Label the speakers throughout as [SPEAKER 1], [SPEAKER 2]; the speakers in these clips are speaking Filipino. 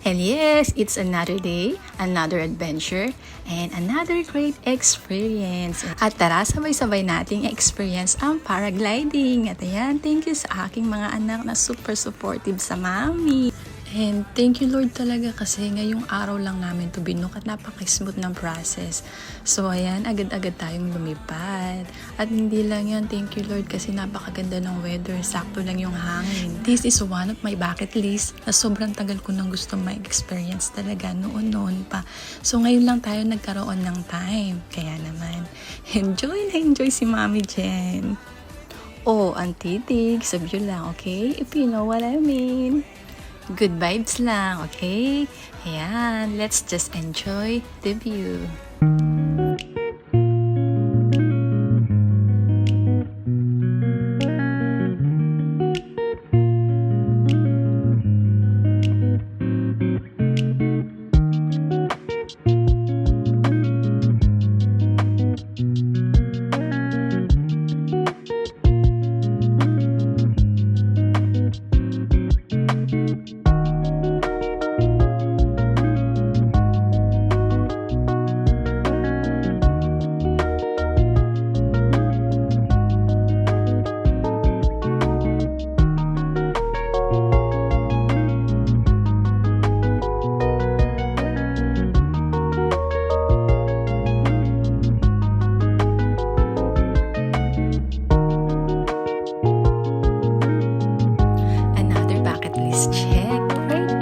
[SPEAKER 1] And yes, it's another day, another adventure, and another great experience. At tara, sabay-sabay nating experience ang paragliding. At ayan, thank you sa aking mga anak na super supportive sa mami. And thank you Lord talaga kasi ngayong araw lang namin to binook at napaka-smooth ng process. So ayan, agad-agad tayong lumipad. At hindi lang yan, thank you Lord kasi napakaganda ng weather, sakto lang yung hangin. This is one of my bucket list na sobrang tagal ko nang gusto ma-experience talaga noon pa. So ngayon lang tayo nagkaroon ng time. Kaya naman, enjoy si Mami Jen. Oh, ang titig, sabi lang, okay? If you know what I mean. Good vibes lang, okay? Ayan, let's just enjoy the view.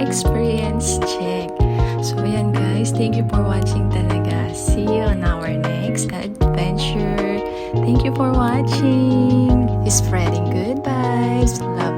[SPEAKER 1] Experience check. So ayan guys, thank you for watching talaga. See you on our next adventure. Thank you for watching. Spreading good vibes. Love